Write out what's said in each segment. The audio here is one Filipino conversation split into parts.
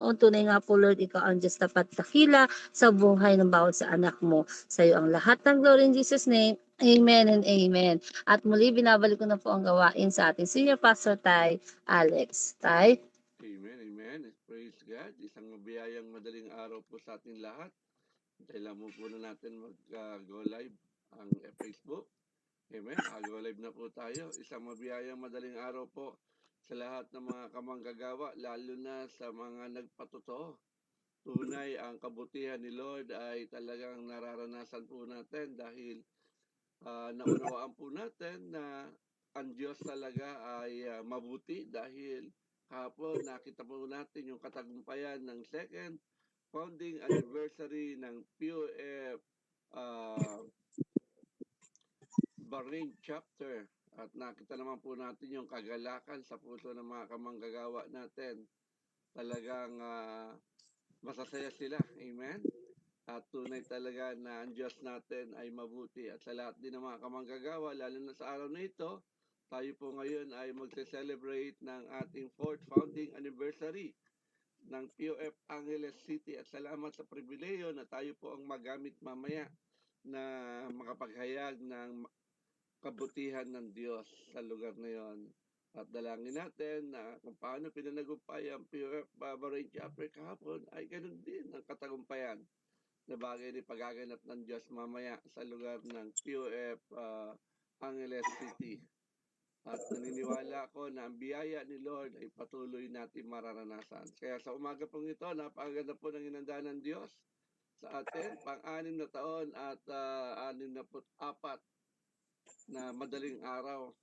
Panginoon. Tunay nga po, Lord, ikaw ang Diyos tapat dakila sa buhay ng bawat sa anak mo. Sa iyo ang lahat ng glory in Jesus' name. Amen and amen. At muli, binabalik ko na po ang gawain sa ating Senior Pastor Tay Alex. Tay? Amen, amen. Praise God. Isang mabiyayang madaling araw po sa ating lahat. Kailan mo po na natin mag-go live ang Facebook. Amen. Go live na po tayo. Isang mabiyayang madaling araw po sa lahat ng mga kamanggagawa, lalo na sa mga nagpatotoo. Tunay ang kabutihan ni Lord ay talagang nararanasan po natin dahil naunawaan po natin na ang Diyos talaga ay mabuti dahil kahapon nakita po natin yung katagumpayan ng second founding anniversary ng POF Bahrain chapter at nakita naman po natin yung kagalakan sa puso ng mga kamanggagawa natin. Talagang masasaya sila. Amen? At tunay talaga na ang Diyos natin ay mabuti. At sa lahat din ng mga kamanggagawa, lalo na sa araw na ito, tayo po ngayon ay magse-celebrate ng ating 4th founding anniversary ng POF Angeles City. At salamat sa pribileyo na tayo po ang magamit mamaya na makapaghayag ng kabutihan ng Diyos sa lugar na yon. At dalangin natin na kung paano pinanagumpay ang POF Bahrain chapter kahapon ay ganun din ang katagumpayan na bagay ni pagaganap ng Diyos mamaya sa lugar ng POF Angeles City. At naniniwala ako na ang biyaya ni Lord ay patuloy natin mararanasan. Kaya sa umaga pong ito, napakaganda po ng inanda ng Diyos sa atin, pang-6 na taon at 64 na madaling araw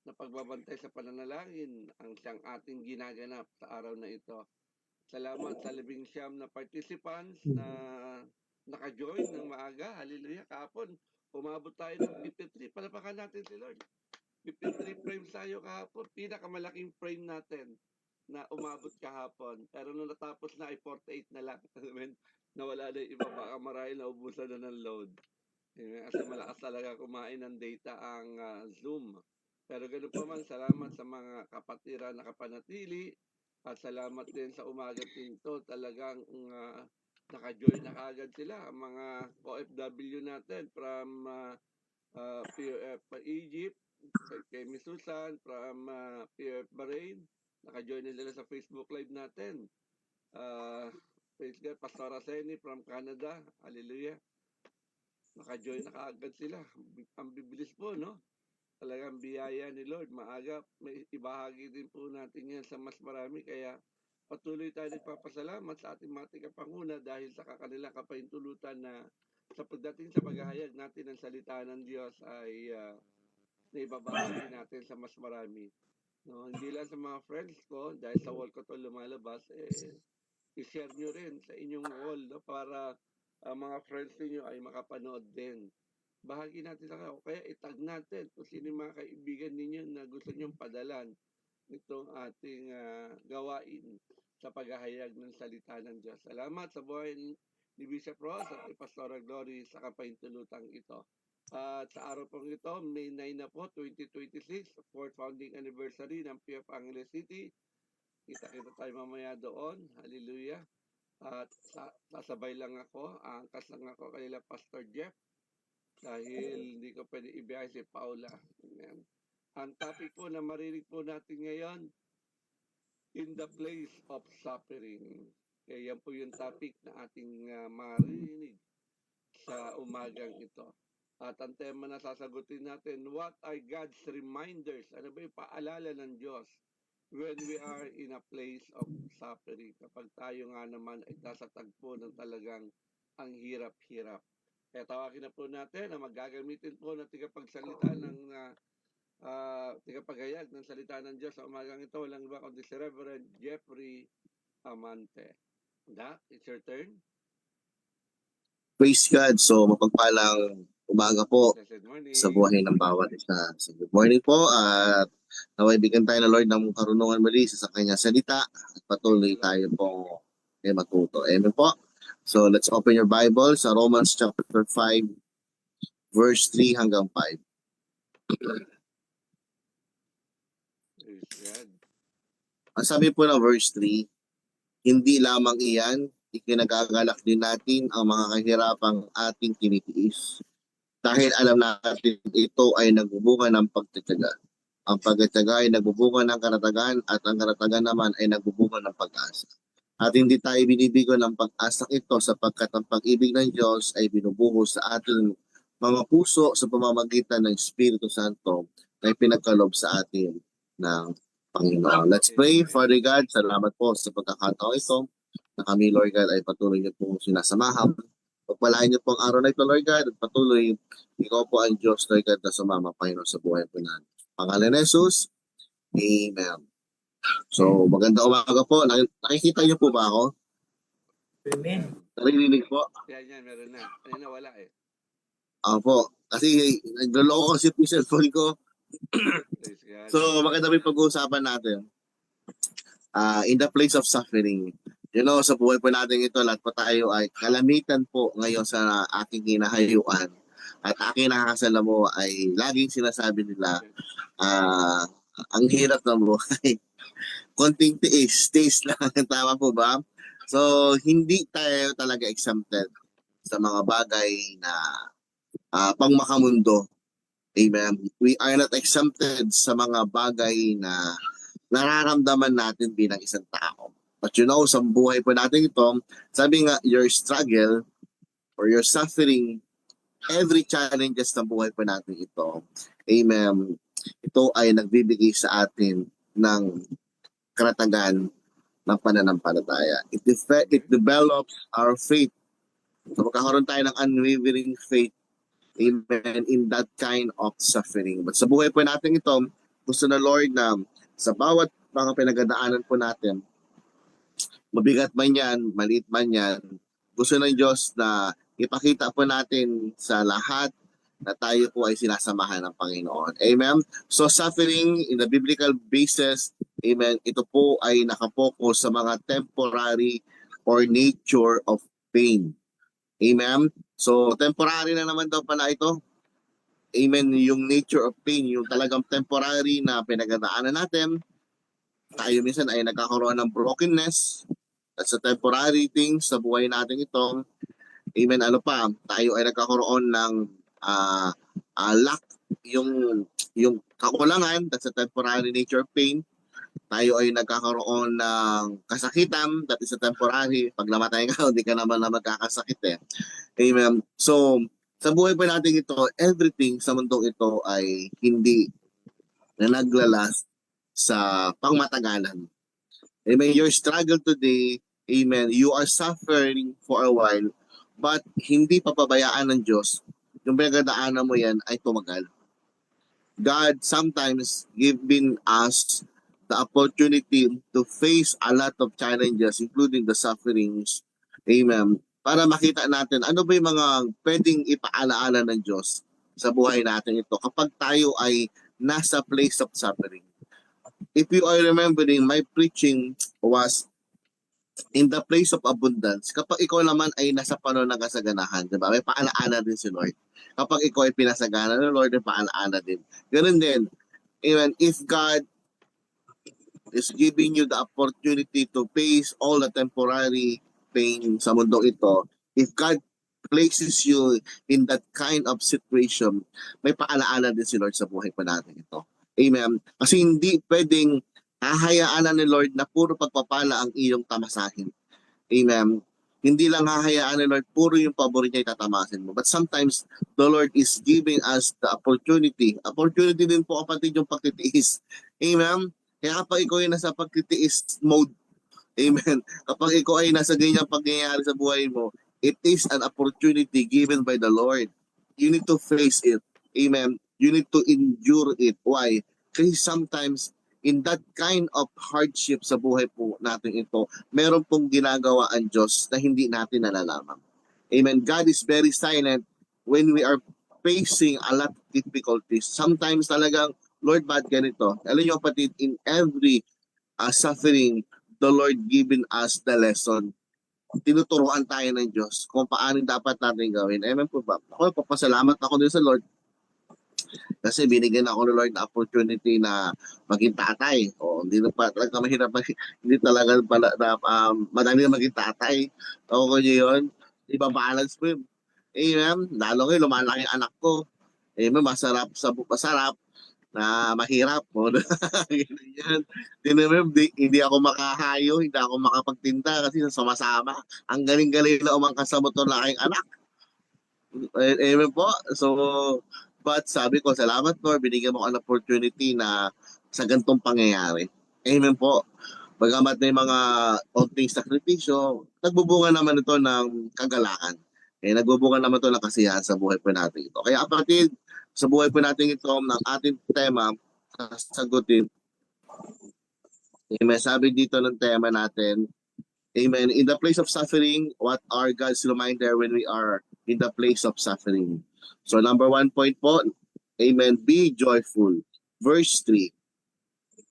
na pagbabantay sa pananalangin ang siyang ating ginaganap sa araw na ito. Salamat sa 19 na participants na naka-join ng maaga. Hallelujah. Kahapon, umabot tayo ng 53. Palapakan natin si Lord. 53 frames tayo kahapon. Pinakamalaking frame natin na umabot kahapon. Pero nung natapos na ay 48 na lang. Nawala na yung iba. Baka marahil naubusan na ng load. Kasi malakas talaga kumain ng data ang Zoom. Pero ganoon pa man, salamat sa mga kapatira na kapanatili. At salamat din sa umaga ito. Talagang naka-join na kaagad sila. Ang mga OFW natin from POF Egypt, kay Miss Susan, from POF Bahrain. Naka-join na sila sa Facebook Live natin. Praise God, Pastor Aseni from Canada. Hallelujah. Naka-join na kaagad sila. Ang bibilis po, no? Talagang biyaya ni Lord. Maaga, may ibahagi din po natin yan sa mas marami. Kaya patuloy tayo nagpapasalamat sa ating mga tigapanguna dahil sa kanilang kapahintulutan na sa pagdating sa paghahayag natin ng salita ng Diyos ay naibabahagi natin sa mas marami. No, hindi lang sa mga friends ko, dahil sa wall ko to lumalabas, i-share nyo rin sa inyong wall, no, para mga friends niyo ay makapanood din. Bahagi natin sa kayo. Kaya itag natin kung sino yung mga kaibigan ninyo na gusto nyong padalan itong ating gawain sa paghahayag ng salita ng Diyos. Salamat sa buhay ni Bishop Ross at ni Pastora Glory sa kapahintulutang ito. At sa araw pong ito, May 9 na po, 2026, 4th founding anniversary ng POF Angeles City. Kita-kita tayo mamaya doon. Hallelujah. At sasabay lang ako, angkas lang ako kanila Pastor Jeff dahil hindi ko pwede ibiyahe si Paula. Amen. Ang topic po na marinig po natin ngayon, in the place of suffering. Kaya yan po yung topic na ating marinig sa umagang ito. At ang tema na sasagutin natin, what are God's reminders? Ano ba yung paalala ng Diyos when we are in a place of suffering? Kapag tayo nga naman ay nasa tagpo ng talagang ang hirap-hirap. Kaya tawagin na po natin na magagamitin po ng tigapagsalita ng tigapaghayag ng salita ng Diyos sa umagang ito. Walang iba kundi si Reverend Jeffrey Amante. Doc, it's your turn. Praise God. So, mapagpalang umaga po sa buhay ng bawat isa. So, good morning po at naway bigyan tayo ng Lord ng karunungan muli sa kanyang salita at patuloy tayo po matuto. Amen po. So, let's open your Bible sa Romans chapter 5 verse 3 hanggang 5. Praise God. Ang sabi po ng verse 3, hindi lamang iyan, ikinagagalak din natin ang mga kahirapang ating tinitiis. Dahil alam natin ito ay nagbubunga ng pagtitiyaga. Ang pagtitiyaga ay nagbubunga ng karatagan at ang karatagan naman ay nagbubunga ng pag-asa. At hindi tayo binibigo ng pag-asa ito sapagkat ang pag-ibig ng Diyos ay binubuhos sa ating mga puso sa pamamagitan ng Espiritu Santo na pinagkaloob sa atin ng Panginoon. Let's pray. Father God, salamat po sa pagkakataon ito na kami, Lord God, ay patuloy niyo pong sinasamahan. Pagpalain niyo po ang araw na ito, Lord God, at patuloy, ikaw po ang Diyos, Lord God, na sumama, Panginoon, sa buhay po natin. Pangalan ni Jesus, Amen. So, magandang umaga po. Nakikita niyo po ba ako? Amen. Narinig po? Yan, meron na. Kanina wala eh. Opo. Kasi nagloloko kasi po yung cellphone ko. Praise God. So, maganda po yung pag-uusapan natin. In the place of suffering. You know, sa buhay po natin ito, lahat po tayo ay kalamitan po ngayon sa aking hinahayuan. At aking nakakasalamu ay laging sinasabi nila, ang hirap ng buhay. Konting tiis lang. Tama po ba? So, hindi tayo talaga exempted sa mga bagay na pangmakamundo. Amen. We are not exempted sa mga bagay na nararamdaman natin bilang isang tao. But you know, sa buhay po natin ito, sabi nga, your struggle or your suffering, every challenges ng buhay po natin ito, amen, ito ay nagbibigay sa atin ng karatagan ng pananampalataya. It develops our faith. So magkakaroon tayo ng unwavering faith, amen, in that kind of suffering. But sa buhay po natin ito, gusto na Lord na sa bawat mga pinagdaanan po natin, mabigat man yan, maliit man yan, gusto ng Diyos na ipakita po natin sa lahat na tayo po ay sinasamahan ng Panginoon. Amen? So suffering in the biblical basis, amen, ito po ay nakapokus sa mga temporary or nature of pain. Amen? So temporary na naman daw pala ito. Amen, yung nature of pain, yung talagang temporary na pinagdaanan natin. Tayo minsan ay nagkakaroon ng brokenness. That's a temporary thing sa buhay natin ito. Amen, ano pa, tayo ay nagkakaroon ng lack, yung kakulangan, that's a temporary nature of pain. Tayo ay nagkakaroon ng kasakitan, that is a temporary. Pag namatay ka, hindi ka naman na magkakasakit eh. Amen. So, sa buhay pa natin ito, everything sa mundong ito ay hindi na naglalast sa pangmatagalan. Amen. Your struggle today, amen, you are suffering for a while, but hindi papabayaan ng Diyos. Yung pinagdaanan mo yan ay tumagal. God sometimes giving us the opportunity to face a lot of challenges, including the sufferings. Amen. Para makita natin ano ba yung mga pwedeng ipaalaala ng Diyos sa buhay natin ito kapag tayo ay nasa place of suffering. If you are remembering, my preaching was in the place of abundance. Kapag ikaw naman ay nasa panahon ng kasaganahan, diba? May paalaala din si Lord. Kapag ikaw ay pinasagana ng Lord, may paalaala din. Ganun din. Amen. If God is giving you the opportunity to face all the temporary pain sa mundo ito, if God places you in that kind of situation, may paalaala din si Lord sa buhay pa natin ito. Amen. Kasi hindi pwedeng hahayaan ni Lord na puro pagpapala ang iyong tamasahin. Amen. Hindi lang hahayaan ni Lord, puro yung pabor niya itatamasin mo. But sometimes, the Lord is giving us the opportunity. Opportunity din po kapatid yung pagtitiis. Amen. Kaya kapag ikaw ay nasa pagtitiis mode, amen, kapag ikaw ay nasa ganyang pangyayari sa buhay mo, it is an opportunity given by the Lord. You need to face it. Amen. You need to endure it. Why? Kasi sometimes, in that kind of hardship sa buhay po natin ito, meron pong ginagawa ang Diyos na hindi natin nalalaman. Amen. God is very silent when we are facing a lot of difficulties. Sometimes talagang, Lord, ba't ganito? Alam niyo kapatid, in every suffering, the Lord given us the lesson. Tinuturuan tayo ng Diyos kung paano dapat natin gawin. Amen po ba? Ako, papasalamat ako din sa Lord Kasi binigyan ako ni Lord na opportunity na maging tatay. O, hindi na pa talaga mahirap, hindi talaga pala, madali na maging tatay. O, kung yun, iba-balance mo yun. Amen. Lalo ngayon, lumalaki ang anak ko. Amen. Masarap na mahirap. O, ganyan. Hindi ako makahayo, hindi ako makapagtinda kasi sama-sama. Ang galing-galing na umangkas sa motor na aking anak. Amen po. So, but sabi ko, salamat Lord, binigyan mo ako ng opportunity na sa ganitong pangyayari. Amen po. Bagamat may mga onting sakripisyo, nagbubunga naman ito ng kagalakan. Nagbubunga naman ito ng kasiyahan sa buhay po natin ito. Kaya kapatid, sa buhay po natin ito, ng ating tema, sasagutin. Amen. Sabi dito ng tema natin, amen. In the place of suffering, what are God's reminder when we are in the place of suffering? So number 1 point po, amen, be joyful. Verse 3,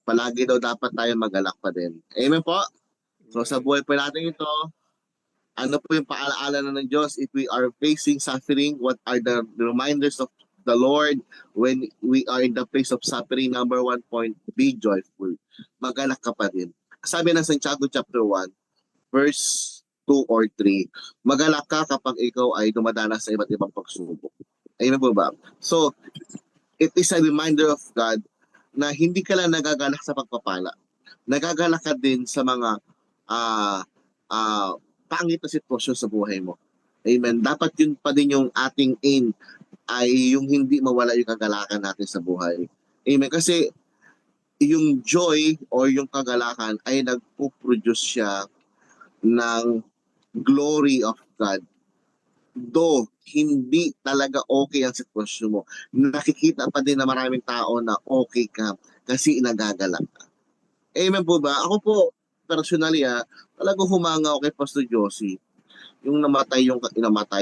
palagi daw dapat tayo magalak pa din. Amen po. So sa buhay po natin ito, ano po yung paalaala na ng Diyos if we are facing suffering? What are the reminders of the Lord when we are in the place of suffering? Number 1 point, be joyful. Magalak ka pa din. Sabi ng Santiago chapter 1, verse 2 or 3, magalak ka kapag ikaw ay dumadanas sa iba't ibang pagsubok. Ayun po ba? So, it is a reminder of God na hindi ka lang nagagalak sa pagpapala. Nagagalak ka din sa mga pangit na sitwasyon sa buhay mo. Amen. Dapat yun pa din yung ating aim, ay yung hindi mawala yung kagalakan natin sa buhay. Amen. Kasi yung joy or yung kagalakan ay nagpo-produce siya ng glory of God. Though hindi talaga okay ang sitwasyon mo, nakikita pa din na maraming tao na okay ka kasi nagagalak ka. Amen po ba? Ako po, personally talagang humanga ako kay Pastor Josie. Yung inamatay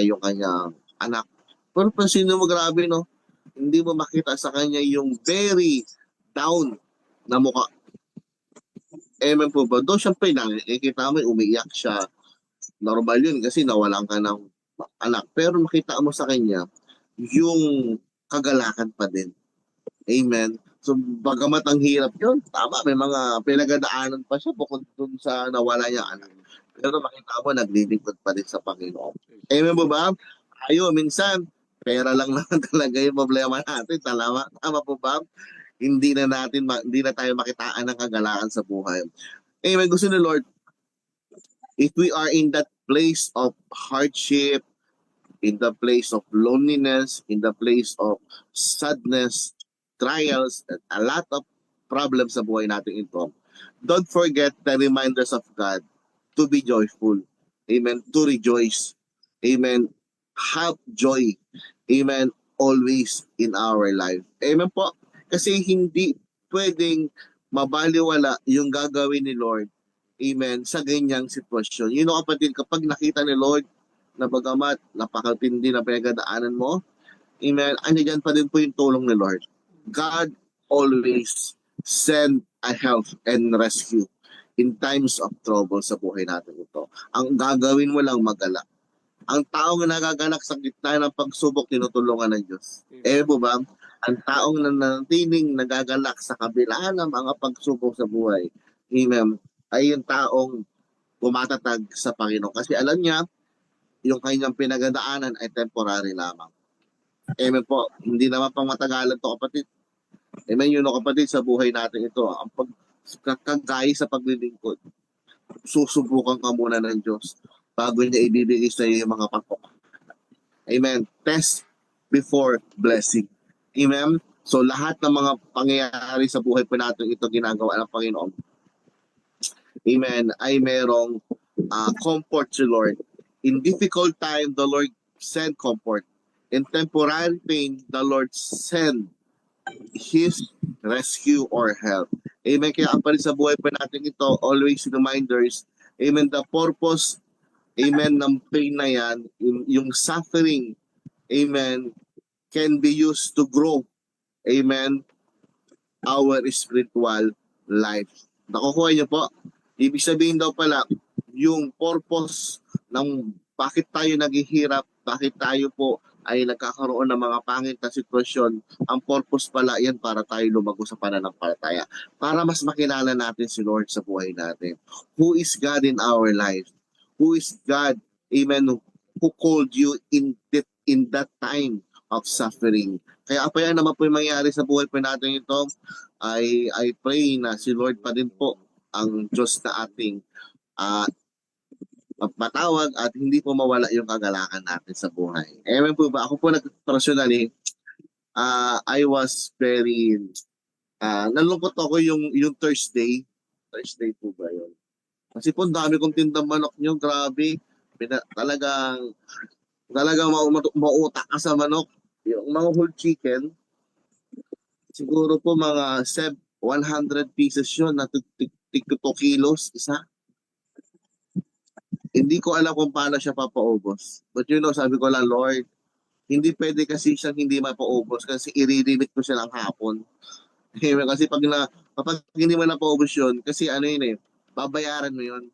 yung kanyang anak. Pero pansin mo, grabe no? Hindi mo makita sa kanya yung very down na mukha. Amen po ba? Doon syempre nakikita mo, umiiyak siya. Normal yun kasi nawalan ka ng anak. Pero makita mo sa kanya yung kagalakan pa din. Amen. So bagamat ang hirap yun, tama, may mga pinagadaanan pa siya bukod dun sa nawala niya anak. Pero makita mo, naglilingkod pa din sa Panginoon. Amen po ba? Minsan, pera lang naman talaga yung problema natin. Tama po ba? Hindi na tayo makitaan ng kagalakan sa buhay. Amen. Gusto ni Lord, if we are in that place of hardship, in the place of loneliness, in the place of sadness, trials, and a lot of problems sa buhay natin ito, don't forget the reminders of God to be joyful. Amen. To rejoice. Amen. Have joy. Amen. Always in our life. Amen po. Kasi hindi pwedeng mabaliwala yung gagawin ni Lord. Amen. Sa ganyang sitwasyon. You know, kapatid, kapag nakita ni Lord na bagamat napakatindi na pinagdaanan mo, amen, andyan pa din po yung tulong ni Lord. God always send a help and rescue in times of trouble sa buhay natin ito. Ang gagawin mo lang magalak. Ang taong nagagalak sa gitna ng pagsubok, tinutulungan ng Diyos. Po ba? Ang taong nanatiling nagagalak sa kabila ng mga pagsubok sa buhay, amen, ay yung taong pumatatag sa Panginoon. Kasi alam niya, yung kanyang pinagdaanan ay temporary lamang. Amen po. Hindi naman pang matagalan to, kapatid. Amen yun, kapatid, sa buhay natin ito. Ang pagkagay sa paglilingkod, susubukan ka muna ng Diyos bago niya ibibigay sa iyo yung mga patok. Amen. Test before blessing. Amen. So lahat ng mga pangyayari sa buhay po natin ito ginagawa ng Panginoon. Amen. Ay merong comfort si Lord. In difficult time, the Lord send comfort. In temporary pain, the Lord send His rescue or help. Amen. Kaya ang sa buhay pa natin ito, always reminders, amen, the purpose, amen, ng pain na yan, yung suffering, amen, can be used to grow, amen, our spiritual life. Nakukuha niyo po? Ibig sabihin daw pala, yung purpose ng bakit tayo naghihirap, bakit tayo po ay nagkakaroon ng mga pangit na sitwasyon, ang purpose pala yan para tayo lumago sa pananampalataya. Para mas makilala natin si Lord sa buhay natin. Who is God in our life? Who is God, amen, who called you in that time of suffering. Kaya apa yan naman po yung mangyari sa buhay po natin ito, I pray na si Lord pa din po ang Diyos na ating magpatawag at hindi po mawala yung kagalakan natin sa buhay. Amen po ba? Ako po personally, I was very, nalungkot ako yung Thursday. Thursday po ba yun? Kasi po dami kong tindang manok nyo, grabe. Talagang mautak ka sa manok. Yung mga whole chicken, siguro po mga 100 pieces yun na 2 kilos isa. Hindi ko alam kung paano siya papaubos. But sabi ko lang, Lord, hindi pwede kasi siyang hindi mapaubos kasi i-limit ko siya lang hapon. Kasi kapag hindi mo napaubos yun, kasi babayaran mo yun.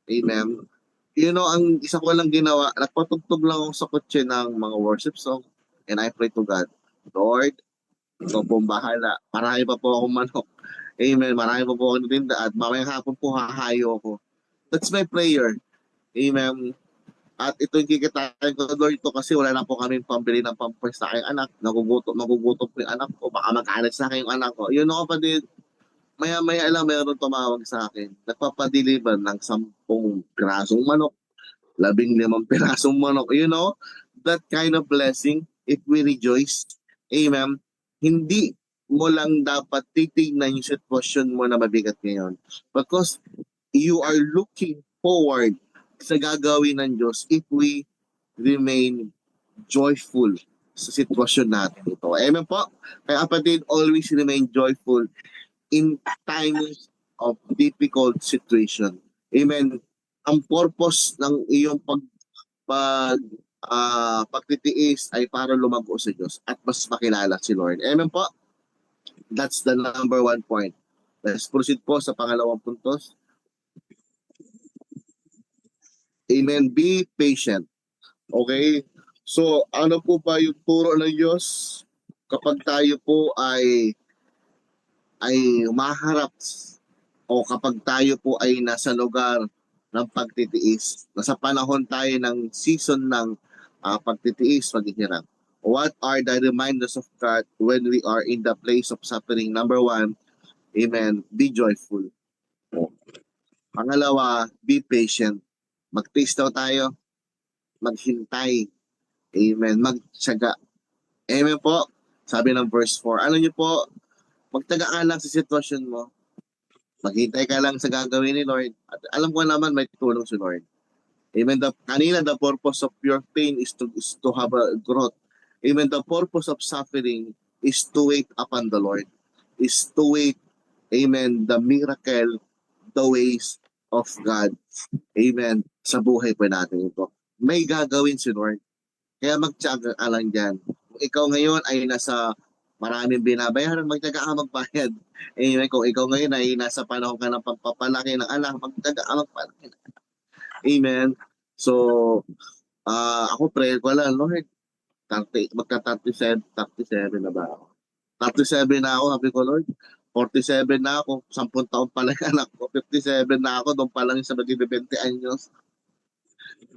Amen. Ang isa ko lang ginawa, nagpatugtog lang ako sa kotse ng mga worship song and I pray to God, Lord, ikaw po bahala. Marami pa po akong manok. Amen. Marami pa po akong tinda at mamayang hapon po hahayo ako. That's my prayer. Amen. At ito yung kikitain ko, Lord, ito kasi wala na po kami pambili ng pampers sa aking anak. Magugutom po yung anak ko. Baka mag-anak sa akin yung anak ko. Kapatid, maya-maya lang mayroon tumawag sa akin. Nagpapadeliver ng 10 pirasong manok, 15 pirasong manok. That kind of blessing, if we rejoice, amen, hindi mo lang dapat titignan yung sitwasyon mo na mabigat ngayon. Because you are looking forward sa gagawin ng Diyos if we remain joyful sa sitwasyon natin ito. Amen po? Kaya kapatid, always remain joyful in times of difficult situation. Amen. Ang purpose ng iyong pagtitiis ay para lumago sa Diyos at mas makilala si Lord. Amen po? That's the number 1 point. Let's proceed po sa pangalawang puntos. Amen. Be patient. Okay? So, ano po ba yung turo ng Diyos kapag tayo po ay maharap o kapag tayo po ay nasa lugar ng pagtitiis, nasa panahon tayo ng season ng pagtitiis, paghihirap. What are the reminders of God when we are in the place of suffering? Number 1, amen, be joyful. Pangalawa, be patient. Mag-taste daw tayo, maghintay, amen, magtiyaga. Amen po. Sabi ng verse 4, ano nyo po, magtaga ka lang sa sitwasyon mo. Maghintay ka lang sa gagawin ni Lord. At alam ko naman may tulong si Lord. Amen. Kanina, the purpose of your pain is to have a growth. Amen. The purpose of suffering is to wait upon the Lord. Is to wait, amen, the miracle, the ways of God. Amen. Sa buhay pa natin ito. May gagawin si Lord. Kaya magtiyaga ka lang dyan. Kung ikaw ngayon ay nasa maraming binabayaran, magtiyaga ka magbayad. Amen. Kung ikaw ngayon ay nasa panahon ka ng pagpapalaki ng anak, magtiyaga ka magpalaki. Amen. So, ako prayer ko lang, Lord, magka-37 na ba ako? 37 na ako, sabi ko, Lord. 47 na ako, 10 taon pa lang anak ko. 57 na ako, doon pa lang sa magiging 20 anyos.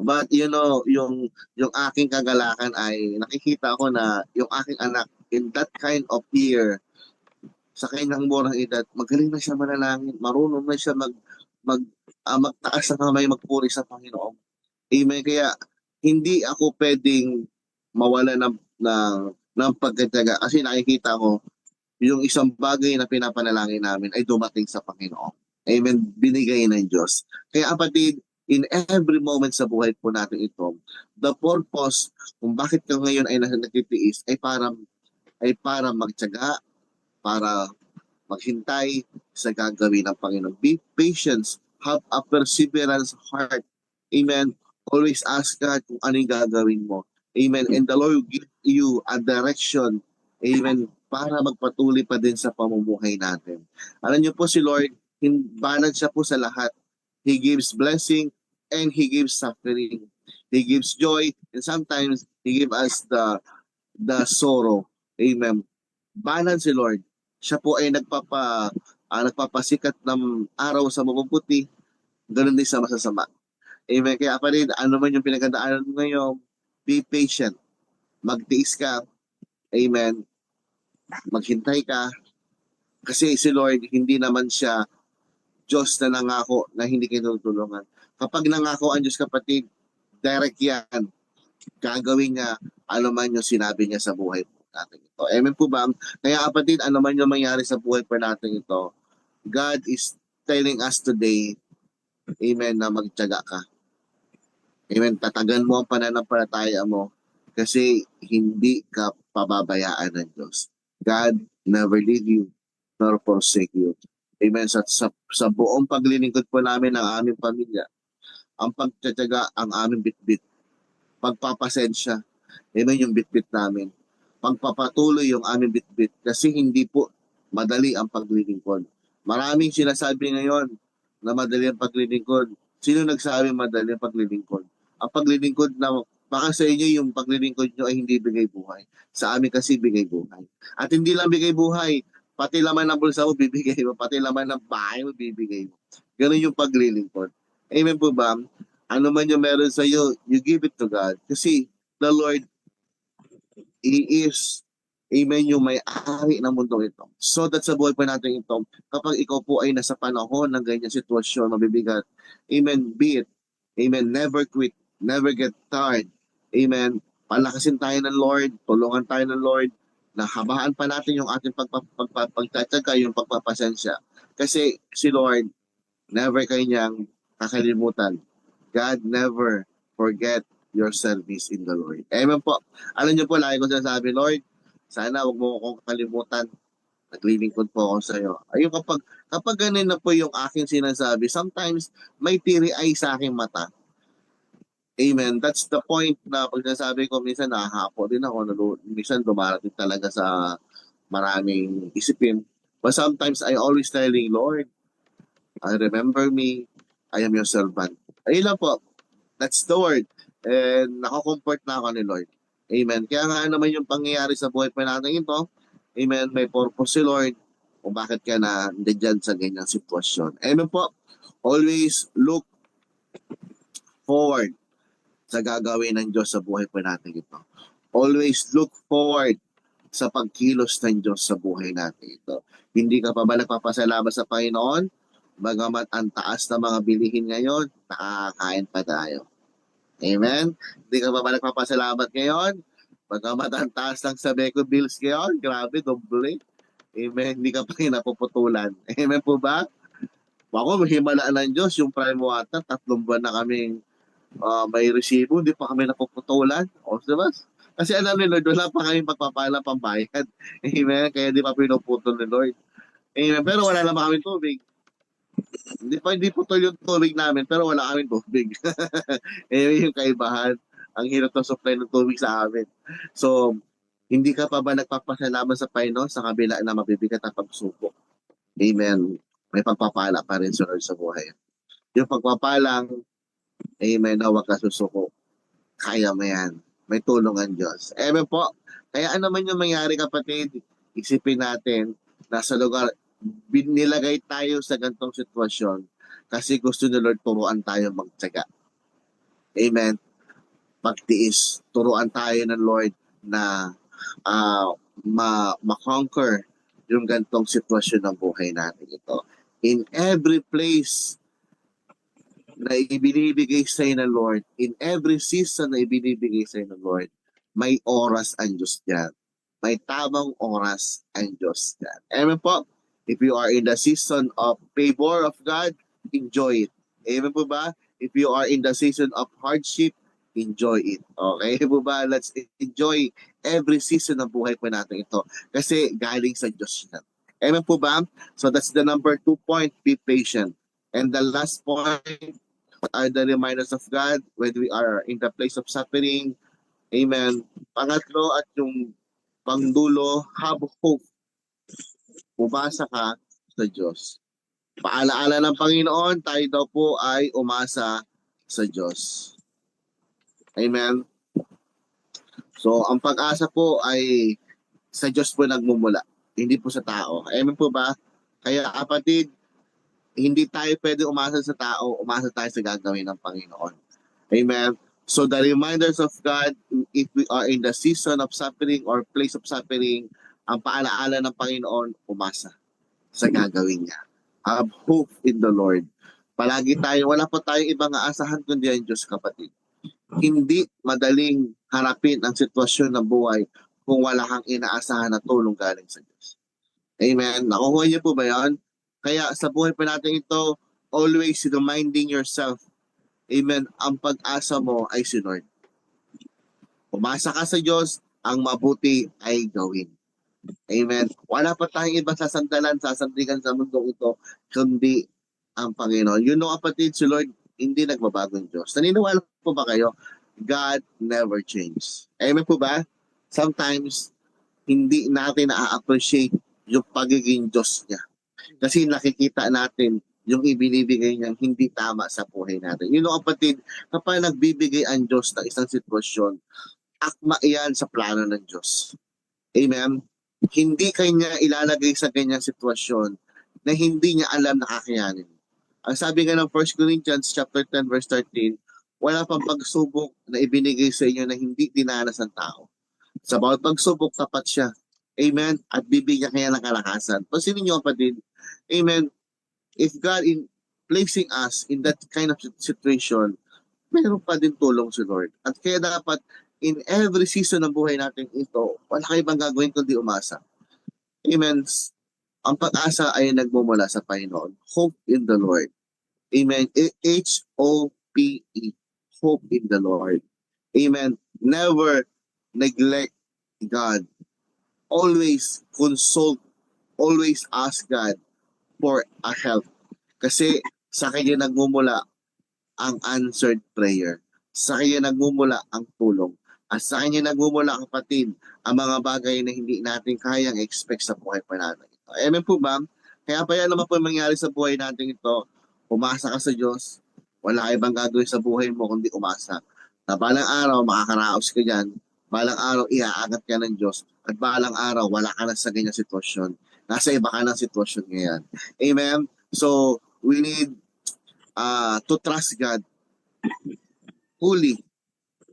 But yung aking kagalakan ay nakikita ko na yung aking anak in that kind of year, sa kanyang murang edad, magaling na siya manalangin, marunong na siya magtaas ng kamay, magpuri sa Panginoon. Amen. Kaya hindi ako pwedeng mawala ng pagkatiyaga kasi nakikita ko yung isang bagay na pinapanalangin namin ay dumating sa Panginoon. Amen. Binigay ng Diyos. Kaya kapatid, in every moment sa buhay po natin ito, the purpose kung bakit ka ngayon ay nagtitiis ay para magtiyaga, para maghintay sa gagawin ng Panginoon. Be patient, have a perseverance heart. Amen. Always ask God kung ano yung gagawin mo. Amen. And the Lord will give you a direction. Amen. Para magpatuloy pa din sa pamumuhay natin. Alam niyo po si Lord, banal siya po sa lahat. He gives blessing and He gives suffering. He gives joy, and sometimes He gives us the sorrow. Amen. Balance si Lord. Siya po ay nagpapasikat ng araw sa mabubuti, ganoon din sa masasama. Amen. Kaya pa rin, ano man yung pinagdaanan mo ngayon, be patient. Magtiis ka. Amen. Maghintay ka. Kasi si Lord, hindi naman siya Diyos na nangako na hindi kayo tutulungan. Kapag nangako ang Diyos, kapatid, direct yan. Gagawin niya ano man yung sinabi niya sa buhay natin ito. Amen po ba? Kaya kapatid, ano man yung mangyari sa buhay po natin ito, God is telling us today, amen, na magtiyaga ka. Amen. Tatagan mo ang pananampalataya mo kasi hindi ka pababayaan ng Diyos. God never leave you nor forsake you. Amen. Sa buong paglilingkod po namin ng aming pamilya, ang pagtitiyaga ang aming bitbit. Pagpapasensya, amen, yung bitbit namin. Pagpapatuloy yung aming bitbit kasi hindi po madali ang paglilingkod. Maraming sinasabi ngayon na madali ang paglilingkod. Sino nagsabi madali ang paglilingkod? Ang paglilingkod na baka sa inyo yung paglilingkod nyo ay hindi bigay buhay. Sa amin kasi bigay buhay. At hindi lang bigay buhay, pati laman ng bulsa mo bibigay mo, pati laman ng bahay mo bibigay mo. Ganun yung paglilingkod. Amen po ba? Ano man yung meron sa iyo, you give it to God. Kasi the Lord, He is, amen, yung may-ari ng mundong ito. So that sa buhay pa natin ito, kapag ikaw po ay nasa panahon ng ganyan sitwasyon, mabibigat, amen, be it, amen, never quit, never get tired, amen, palakasin tayo ng Lord, tulungan tayo ng Lord, na habaan pa natin yung ating pagtatyaga, yung pagpapasensya. Kasi si Lord, never kanyang kakalimutan. God never forget your service in the Lord. Amen po. Alam niyo po, lagi ko sinasabi, Lord, sana huwag mo akong kalimutan. Naglilingkod po ako sa iyo. Ayun, kapag ganun na po yung aking sinasabi, sometimes may tiri ay sa aking mata. Amen. That's the point na pag nasabi ko, minsan nahahapo din ako. Minsan dumarating talaga sa maraming isipin. But sometimes I always telling, Lord, I remember me, I am your servant. Ayun lang po. That's the word. And nakakomfort na ako ni Lord. Amen. Kaya nga naman yung pangyayari sa buhay pa natin ito, amen, may purpose si Lord kung bakit ka na dyan sa ganyang sitwasyon. Amen po. Always look forward sa gagawin ng Diyos sa buhay pa natin ito. Always look forward sa pagkilos ng Diyos sa buhay natin ito. Hindi ka pa ba nagpapasalamat sa Panginoon? Bagamat ang taas na mga bilihin ngayon, nakakain pa tayo. Amen? Hindi ka pa ba nagpapasalamat ngayon? Bagamat ang taas ng Sabeco bills ngayon, grabe, doble. Amen? Hindi ka pa napuputulan. Amen po ba? Ako, himalaan ng Diyos, yung prime water, 3 buwan na kaming may resibo, hindi pa kami napuputulan. O, diba? Kasi alam ni Lord, wala pa kami pagpapala pambayad. Amen? Kaya di pa pinuputol ni Lord. Amen? Pero wala naman kami tubig. Hindi putol yung tubig namin, pero wala kami tubig. Yung kaibahan. Ang hirap ng supply ng tubig sa amin. So, hindi ka pa ba nagpapasalamat sa Panginoon sa kabila na mabibigat ang pagsubok? Amen. May pagpapala pa rin sa Lord sa buhay. Yung pagpapalang, amen, na huwag ka susuko. Kaya mo yan. May tulong ang Diyos. Amen po. Kaya ano man yung mangyari, kapatid, isipin natin na sa lugar, nilagay tayo sa gantong sitwasyon kasi gusto ni Lord turuan tayo magtiyaga. Amen. Pagtiis. Turuan tayo ng Lord na ma-conquer yung gantong sitwasyon ng buhay natin ito. In every place na ibinibigay sa ng Lord, in every season na ibinibigay sa ng Lord, may oras ang Diyos diyan. May tamang oras ang Diyos diyan. Amen po. If you are in the season of favor of God, enjoy it. Amen po ba? If you are in the season of hardship, enjoy it. Okay po ba? Let's enjoy every season ng buhay po natin ito. Kasi galing sa Diyos yan. Amen po ba? So that's the number 2 point, be patient. And the last point are the reminders of God when we are in the place of suffering. Amen. Pangatlo at yung pangdulo, have hope. Umasa ka sa Diyos. Paalaala ng Panginoon, tayo daw po ay umasa sa Diyos. Amen? So, ang pag-asa po ay sa Diyos po nagmumula, hindi po sa tao. Amen po ba? Kaya kapatid, hindi tayo pwede umasa sa tao, umasa tayo sa gagawin ng Panginoon. Amen? So the reminders of God, if we are in the season of suffering or place of suffering, ang paalaala ng Panginoon, umasa sa gagawin niya. Have hope in the Lord. Palagi tayo, wala po tayong ibang aasahan kundi ang Diyos, kapatid. Hindi madaling harapin ang sitwasyon ng buhay kung wala kang inaasahan na tulong galing sa Diyos. Amen. Nakukuha niyo po ba yan? Kaya sa buhay pa natin ito, always reminding yourself, amen, ang pag-asa mo ay si Lord. Umasa ka sa Diyos, ang mabuti ay gawin. Amen. Wala pa tayong ibang sasandigan sa mundong ito, kundi ang Panginoon. You know, kapatid, si Lord, hindi nagbabagong Diyos. Naniniwala po ba kayo? God never changes. Amen po ba? Sometimes, hindi natin na-appreciate yung pagiging Diyos niya. Kasi nakikita natin yung ibinibigay niyang hindi tama sa buhay natin. You know, kapatid, kapag nagbibigay ang Diyos ng isang sitwasyon, akma iyan sa plano ng Diyos. Amen? Hindi kanya ilalagay sa ganyang sitwasyon na hindi niya alam na kakayanin. Ang sabi nga ng 1 Corinthians chapter 10 verse 13, wala pang pagsubok na ibinigay sa inyo na hindi dinanas ng tao. Sa bawat pagsubok, tapat siya. Amen? At bibigyan kaya ng kalakasan. Pansinin niyo, kapatid, amen, if God in placing us in that kind of situation, meron pa din tulong si Lord. At kaya dapat in every season ng buhay natin ito, wala kayo bang gagawin kundi umasa. Amen. Ang pag-asa ay nagmumula sa Panginoon. Hope in the Lord. Amen. H-O-P-E. Hope in the Lord. Amen. Never neglect God. Always consult, always ask God for a help. Kasi sa kanya nagmumula ang answered prayer. Sa kanya nagmumula ang tulong. At sa kanya nagmumula, kapatid, ang mga bagay na hindi natin kayang expect sa buhay pa natin ito. Amen po ba? Kaya pa yan naman po mangyari sa buhay natin ito. Umasa ka sa Diyos. Wala ka ibang gagawin sa buhay mo kundi umasa. Na balang araw, makakaraos ka dyan. Balang araw, iaangat ka ng Diyos. At balang araw, wala ka na sa ganyang sitwasyon. Nasa iba ka ng sitwasyon ngayon. Amen? So, we need to trust God fully.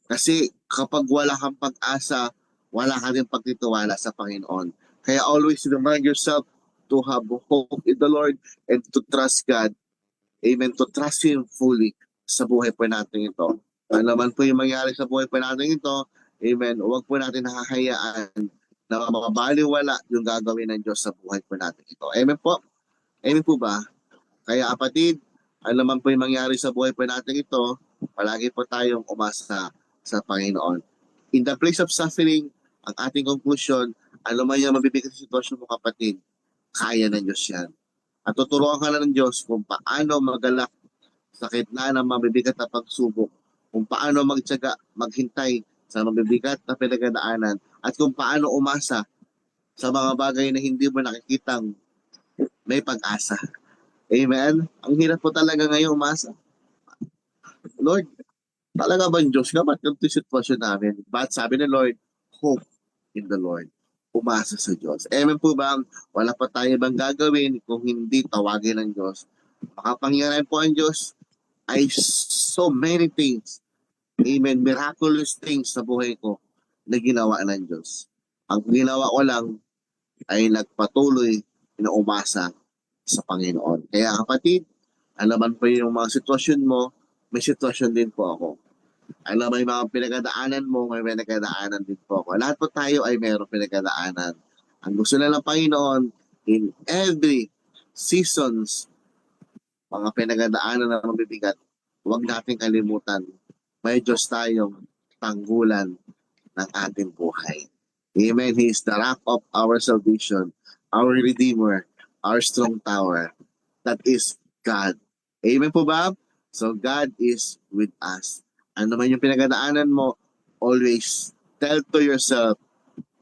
Kasi kapag wala kang pag-asa, wala ka din pagtitiwala sa Panginoon. Kaya always remind yourself to have hope in the Lord and to trust God. Amen. To trust Him fully sa buhay po natin ito. Ano naman po yung mangyari sa buhay po natin ito, amen, huwag po natin nakakayaan na mabaliwala yung gagawin ng Diyos sa buhay po natin ito. Amen po? Amen po ba? Kaya kapatid, ano naman po yung mangyari sa buhay po natin ito, palagi po tayong umasa sa Panginoon. In the place of suffering, ang ating conclusion, ano man yung mabibigat sa sitwasyon mo, kapatid, kaya ng Diyos yan. At tuturuan ka na ng Diyos kung paano magalak sa gitna ng mabibigat na pagsubok, kung paano magtiyaga, maghintay sa mabibigat na pinagdaanan, at kung paano umasa sa mga bagay na hindi mo nakikitang may pag-asa. Amen? Ang hirap po talaga ngayon umasa. Lord, talaga ba Diyos ka? Ba't ganito yung sitwasyon namin? But sabi ni Lord, hope in the Lord. Umasa sa Diyos. Amen po ba? Wala pa tayo bang gagawin kung hindi tawagin ng Diyos. Makapangyarihan po ang Diyos ay so many things. Amen. Miraculous things sa buhay ko na ginawa ng Diyos. Ang ginawa ko lang ay nagpatuloy na umasa sa Panginoon. Kaya kapatid, alaman po yung mga sitwasyon mo, may sitwasyon din po ako. Alam mo yung mga pinagdaanan mo, may pinagdaanan din po ako. Lahat po tayo ay mayroong pinagdaanan. Ang gusto na ng Panginoon, in every seasons, mga pinagdaanan na mabibigat, huwag nating kalimutan, may Diyos tayong tanggulan ng ating buhay. Amen. He is the rock of our salvation, our Redeemer, our strong tower. That is God. Amen po ba? So God is with us. Ano man yung pinagdaanan mo, always tell to yourself,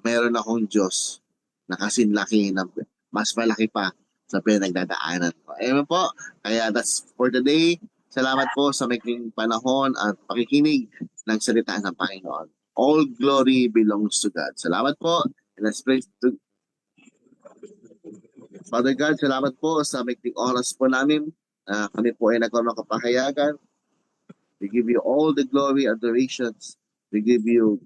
meron akong Diyos na kasinlaki na mas malaki pa sa pinagdadaanan ko. Amen po? Kaya that's for today. Salamat po sa maikling panahon at pakikinig ng salita ng Panginoon. All glory belongs to God. Salamat po. And let's praise to Father God, salamat po sa maikling oras po namin. Kami po ay nagkaroon ng kapahayagan. We give you all the glory, adorations. We give you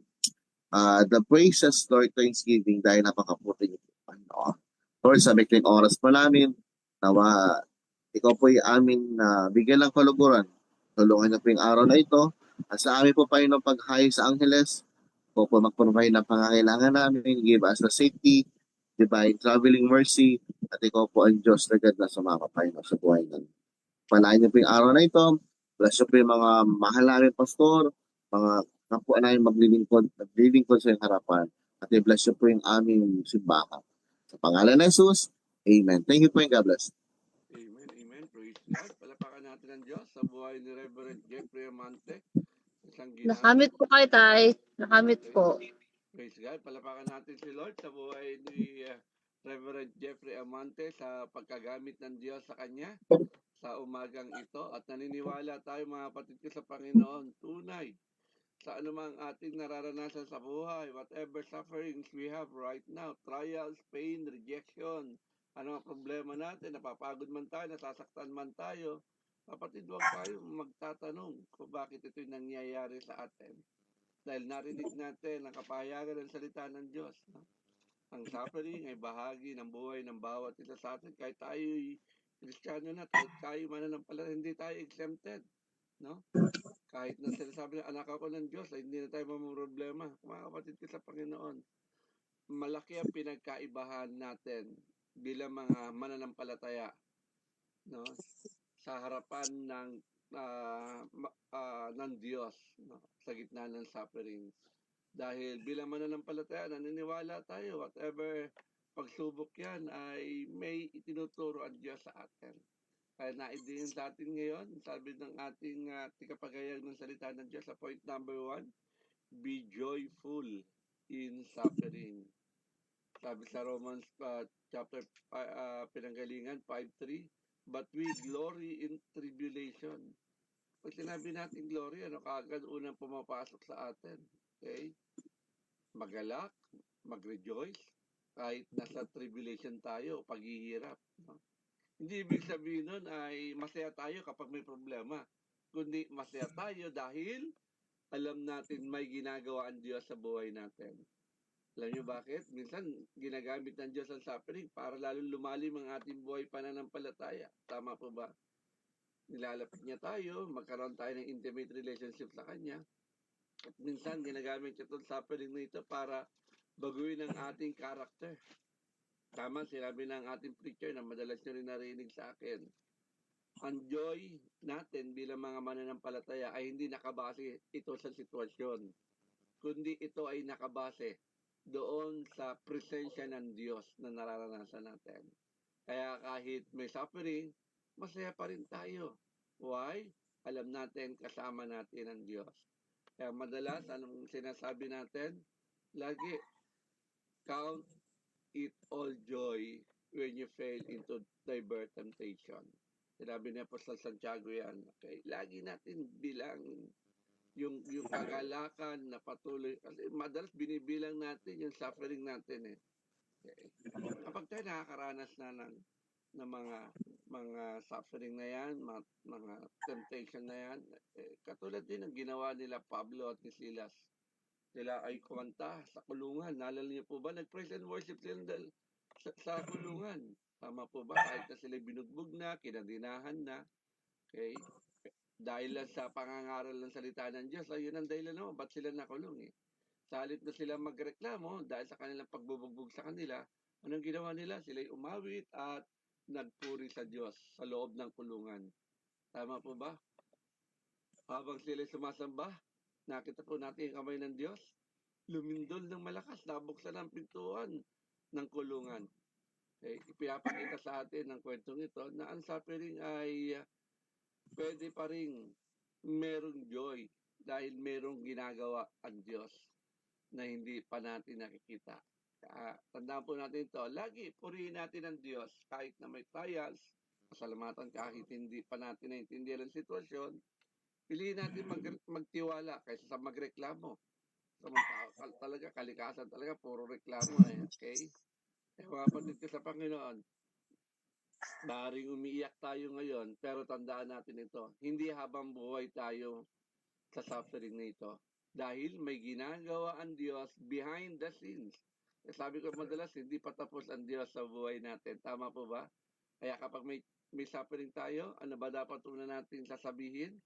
the praises, Lord, thanksgiving dahil napakaputi niyo po, Panginoon. Lord, sa maikling oras po namin, nawa ikaw po ay amin na bigyan ng kaluguran. Tulungan niyo po yung araw na ito. At sa amin po, Panginoon, paghahay sa Angeles, po mag-provide ng pangangailangan namin. Give us the safety, divine traveling mercy, at ikaw po ang Diyos na God na sumama, Panginoon, sa buhay namin. Palain niyo po yung araw na ito. Bless niyo po yung mga mahal namin, Pastor, mga kapwa namin maglilingkod sa iyong harapan. At i-bless niyo po yung aming simbahan. Sa pangalan ng Jesus, Amen. Thank you po and God bless. Amen, amen. Praise God. Palapakan natin ang Diyos sa buhay ni Reverend Jeffrey Amante. Isang Nakamit po kayo, Tay. Nakamit po. Praise God. Palapakan natin si Lord sa buhay ni Reverend Jeffrey Amante sa pagkagamit ng Diyos sa kanya sa umagang ito. At naniniwala tayo mga kapatid ko sa Panginoon, tunay sa anumang ating nararanasan sa buhay, whatever sufferings we have right now, trials, pain, rejection, ano ang problema natin, napapagod man tayo, nasasaktan man tayo, kapatid, huwag tayo magtatanong kung bakit ito'y nangyayari sa atin. Dahil narinig natin ang kapahayagan ng salita ng Diyos. No? Ang suffering ay bahagi ng buhay ng bawat isa sa atin. Kahit tayo'y Kristiyano na, tayo mananampalataya, hindi tayo exempted. No? Kahit na sinasabi na anak ako ng Diyos, ay hindi na tayo mamroblema. Mga kapatid ko sa Panginoon, malaki ang pinagkaibahan natin bilang mga mananampalataya, no, sa harapan ng Diyos, no, sa gitna ng suffering. Dahil bilang mananampalataya, naniniwala tayo whatever pagsubok yan ay may itinuturo ang Diyos sa atin. Kaya naidiin sa atin ngayon, sabi ng ating tikapagayag ng salita ng Diyos sa point number 1, be joyful in suffering. Sabi sa Romans chapter pinanggalingan 5:3, but we glory in tribulation. Pag sinabi natin glory, ano kaagad unang pumapasok sa atin? Okay? Magalak, mag-rejoice, kahit nasa tribulation tayo, paghihirap. No? Hindi ibig sabihin nun ay masaya tayo kapag may problema. Kundi masaya tayo dahil alam natin may ginagawa ang Diyos sa buhay natin. Alam niyo bakit? Minsan, ginagamit ng Diyos ang suffering para lalong lumalim ang ating buhay pananampalataya. Tama po ba? Nilalapit niya tayo, magkaroon tayo ng intimate relationship sa Kanya. At minsan, ginagamit niya itong suffering na ito para baguhin ang ating character. Tama, sinabi ng ating preacher na madalas nyo rin narinig sa akin. Ang joy natin bilang mga mananampalataya ay hindi nakabase ito sa sitwasyon, kundi ito ay nakabase doon sa presensya ng Diyos na nararanasan natin. Kaya kahit may suffering, masaya pa rin tayo. Why? Alam natin kasama natin ang Diyos. Kaya madalas, anong sinasabi natin? Lagi, count it all joy when you fail into diverse temptation. Sinabi ni Apostol Santiago yan. Okay? Lagi natin bilang yung kagalakan na patuloy. Kasi madalas binibilang natin yung suffering natin eh. Okay? Kapag tayo nakakaranas na ng mga suffering na yan, mga temptation na yan, katulad din ng ginawa nila Pablo at ni Silas. Sila ay kumanta sa kulungan. Naalala niyo po ba? Nag-praise and worship sila sa kulungan. Tama po ba? Kahit na sila binugbog na, kinadinahan na. Okay? Dahil lang sa pangangaral ng salita ng Diyos, ayun ang dahilan naman, ba't sila nakulong eh? Sa halip na sila magreklamo dahil sa kanilang pagbubugbog sa kanila, anong ginawa nila? Sila'y umawit at nagpuri sa Diyos sa loob ng kulungan. Tama po ba? Habang sila'y sumasamba, nakita po natin ang kamay ng Diyos, lumindol ng malakas, nabuksan ang pintuan ng kulungan. Okay? Ipinapakita sa atin ng kwentong ito na ang suffering ay pwede pa rin merong joy dahil merong ginagawa ang Diyos na hindi pa natin nakikita. Tandaan po natin ito, lagi purihin natin ang Diyos kahit na may trials, pasalamatan kahit hindi pa natin naintindihan ang sitwasyon. Piliin natin magtiwala kaysa sa magreklamo. Sa mga tao talaga, kalikasan talaga, puro reklamo eh. Okay? Eh mga kapatid ko sa Panginoon, maaaring umiiyak tayo ngayon, pero tandaan natin ito, hindi habang buhay tayo sa suffering na ito. Dahil may ginagawa ang Diyos behind the scenes. Eh, sabi ko madalas, hindi pa tapos ang Diyos sa buhay natin. Tama po ba? Kaya kapag may suffering tayo, ano ba dapat una natin sasabihin?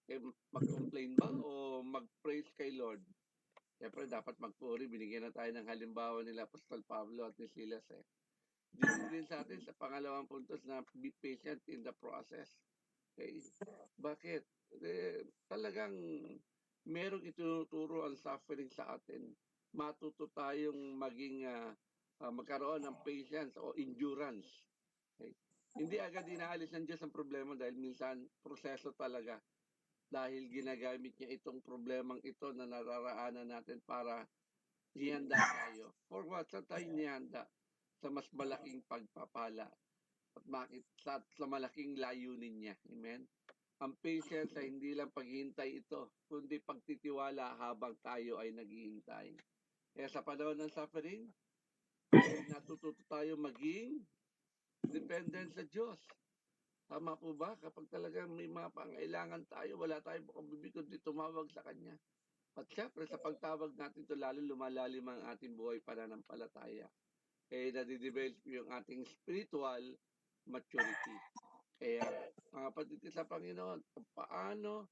Eh, mag-complain ba o mag-praise kay Lord? Siyempre, dapat magpuri. Binigyan na tayo ng halimbawa nila Apostol Pablo at ni Silas eh. Dito din sa atin sa pangalawang puntos na be patient in the process. Okay? Bakit? Talagang merong itinuturo ang suffering sa atin. Matuto tayong maging magkaroon ng patience o endurance. Okay? Hindi agad inaalis ng Diyos ang problema dahil minsan proseso talaga. Dahil ginagamit niya itong problemang ito na nararaanan natin para ihanda tayo. For what? Saan tayo nihanda? Sa mas malaking pagpapala at sa malaking layunin niya. Amen? Ang patience ay hindi lang paghihintay ito, kundi pagtitiwala habang tayo ay naghihintay. Kaya sa panahon ng suffering, natututo tayo maging dependent sa Diyos. Tama po ba? Kapag talagang may mga pangailangan tayo, wala tayong bukang kundi tumawag sa Kanya. At syempre, sa pagtawag natin ito, lalo lumalalim ang ating buhay pananampalataya. Eh, nadidevelop yung ating spiritual maturity. Kaya, mga kapatid sa Panginoon, paano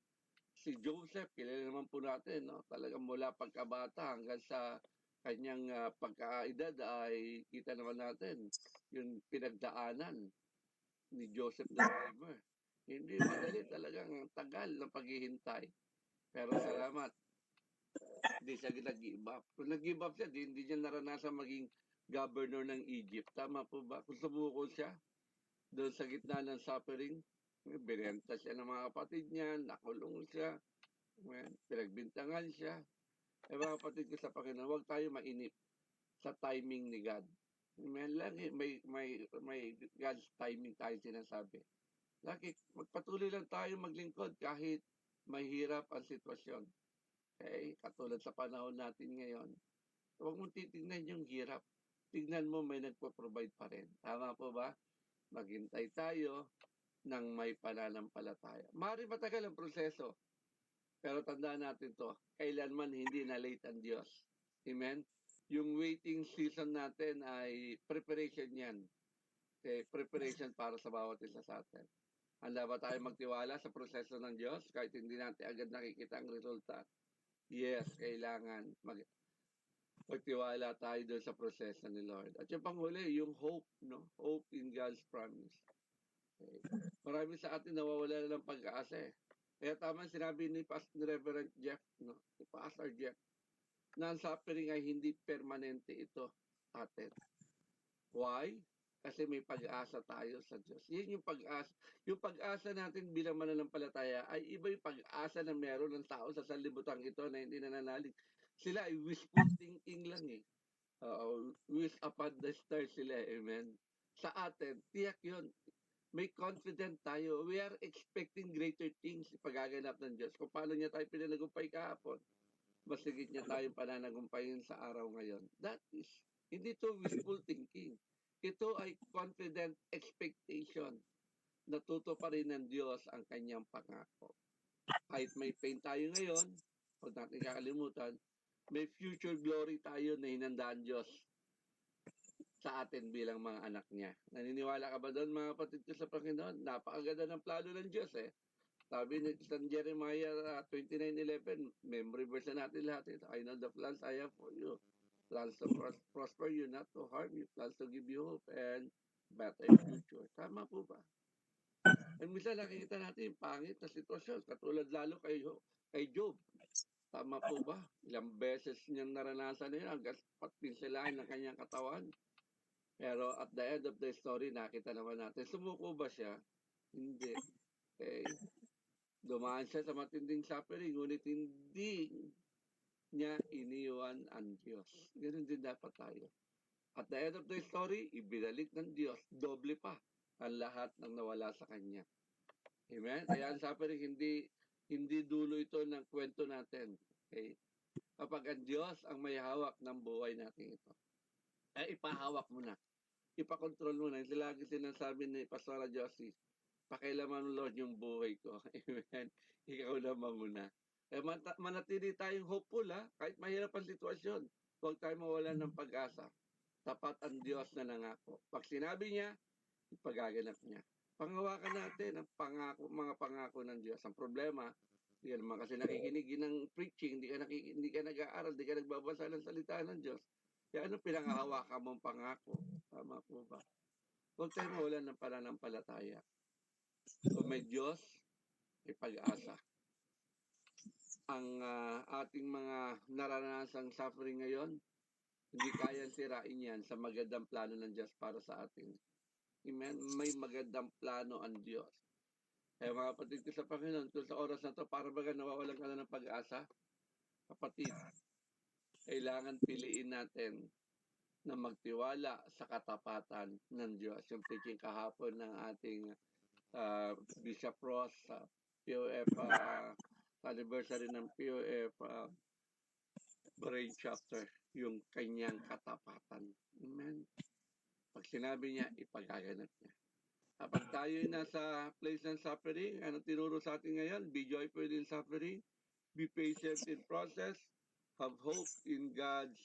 si Joseph, kilala naman po natin, no? Talagang mula pagkabata hanggang sa kanyang pagkaedad ay kita naman natin yung pinagdaanan ni Joseph the Dreamer. Hindi madali, talagang tagal ng paghihintay. Pero salamat, hindi siya nag-give up. Kung nag-give up siya, hindi niya naranasan maging governor ng Egypt. Tama po ba? Kung sumuko siya, doon sa gitna ng suffering, binenta siya ng mga kapatid niya, nakulong siya, pinagbintangan siya. Eh mga kapatid ko sa Panginoon, huwag tayo mainip sa timing ni God. May God's timing tayo sinasabi. Lagi, magpatuloy lang tayo maglingkod kahit mahirap ang sitwasyon. Okay? Katulad sa panahon natin ngayon, huwag mong titignan yung hirap. Tignan mo may nagpo-provide pa rin. Tama po ba? Maghintay tayo ng may pananampalataya. Maaari matagal ang proseso, pero tandaan natin to, kailanman hindi na late ang Diyos. Amen? Yung waiting season natin ay preparation yan. Okay? Preparation para sa bawat isa sa atin. Handa ba tayo magtiwala sa proseso ng Diyos kahit hindi natin agad nakikita ang resulta? Yes, kailangan magtiwala tayo doon sa proseso ni Lord. At yung panghuli, yung hope, no? Hope in God's promise. Okay. Marami sa atin nawawala na ng pag-asa eh. Kaya tama sinabi ni Reverend Jeff, no? Ni Pastor Jeff, na ang suffering ay hindi permanente ito atin. Why? Kasi may pag-asa tayo sa Diyos. Yan yung pag-asa. Yung pag-asa natin bilang mananampalataya ay iba yung pag-asa na meron ng tao sa sanlibutan ito na hindi nananalig. Sila ay wishful thinking lang eh. Wish upon the stars sila. Amen. Sa atin, tiyak yun. May confident tayo. We are expecting greater things pagaganap ng Diyos. Kung paano niya tayo pinanagumpay kahapon, mas higit niya tayo pananagumpayin sa araw ngayon. That is, hindi to wishful thinking. Ito ay confident expectation. Natuto pa rin ng Diyos ang kanyang pangako. Kahit may pain tayo ngayon, huwag natin kakalimutan, may future glory tayo na hinandaan Diyos sa atin bilang mga anak niya. Naniniwala ka ba doon mga kapatid ko sa Panginoon? Napakaganda ng plano ng Diyos eh. Sabi ni San Jeremiah 29:11, memory verse na natin lahat ito. I know the plans I have for you. Plans to prosper you, not to harm you. Plans to give you hope and better future. Tama po ba? And minsan nakikita natin yung pangit na sitwasyon. Katulad lalo kay Job. Tama po ba? Ilang beses niyang naranasan na yun hanggang patpinselahin ng kanyang katawan. Pero at the end of the story, nakita naman natin, sumuko ba siya? Hindi. Okay. Dumaan siya sa matinding suffering, ngunit hindi niya iniwan ang Diyos. Ganun din dapat tayo. At the end of the story, ibinalik ng Diyos, doble pa. ang lahat ng nawala sa Kanya. Amen? Kaya ang suffering, hindi dulo ito ng kwento natin. Okay? Kapag ang Diyos ang may hawak ng buhay natin ito, ay ipahawak mo na. Ipakontrol mo na. Yung lagi sinasabi ni Pastora Josie, pakialaman mo, Lord, yung buhay ko. Amen? Ikaw na manguna. Eh, manatili tayong hopeful, ha? Kahit mahirap ang sitwasyon. Huwag tayo mawalan ng pag-asa. Tapat ang Diyos na nangako. Pag sinabi niya, ipagaganap niya. Pangawakan natin ang mga pangako ng Diyos. Ang problema, hindi ka naman kasi nakikinig ng preaching, hindi ka nag-aaral, hindi ka nagbabasa ng salita ng Diyos. Kaya ano pinangahawakan mong pangako? Tama po ba? Huwag tayo mawalan ng pananampalataya. Kung may Diyos, may pag-asa. Ang ating mga naranasang suffering ngayon, hindi kayang sirain yan sa magandang plano ng Diyos para sa atin. Amen? May magandang plano ang Diyos. Kaya mga kapatid ko sa Panginoon, kung sa oras na to, para baga nawawalan ka na ng pag-asa, kapatid, kailangan piliin natin na magtiwala sa katapatan ng Diyos. Yung preaching kahapon ng ating Bishop Ross sa POF, anniversary ng POF Brain Chapter, yung kanyang katapatan. Amen? Pag sinabi niya, ipagaganap niya. Kapag tayo ay nasa place ng suffering, ano tinuro sa atin ngayon? Be joyful in suffering, be patient in process, have hope in God's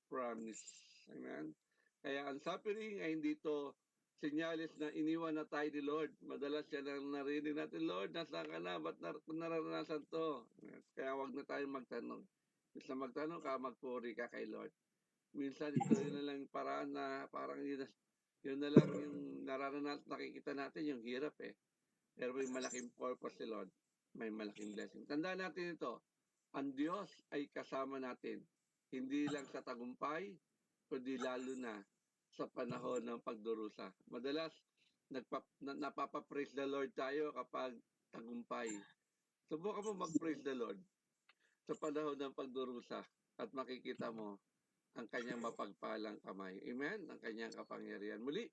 promise. Amen? Kaya ang suffering ay hindi to senyales na iniwan na tayo ni Lord. Madalas yan ang narinig natin, Lord, nasaan ka na? Ba't nararanasan to? Kaya wag na tayong magtanong. Basta magtanong ka, magpuri ka kay Lord. Minsan ito yun na lang paraan na parang yun na lang yung nararanasan, nakikita natin yung hirap eh. Pero may malaking purpose si Lord. May malaking blessing. Tandaan natin ito, ang Diyos ay kasama natin. Hindi lang sa tagumpay, kundi lalo na sa panahon ng pagdurusa. Madalas, napapapraise the Lord tayo kapag tagumpay. Subukan mo mag-praise the Lord sa panahon ng pagdurusa at makikita mo ang kanyang mapagpalang kamay. Amen? Ang kanyang kapangyarihan. Muli,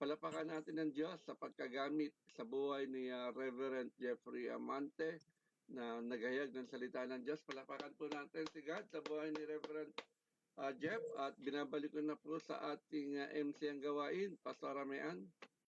palapakan natin ng Diyos sa pagkagamit sa buhay ni Reverend Jeffrey Amante na naghayag ng salita ng Diyos. Palapakan po natin si God sa buhay ni Reverend Jeff at binabalik ko na po sa ating MC ang gawain, Pastora Mayan.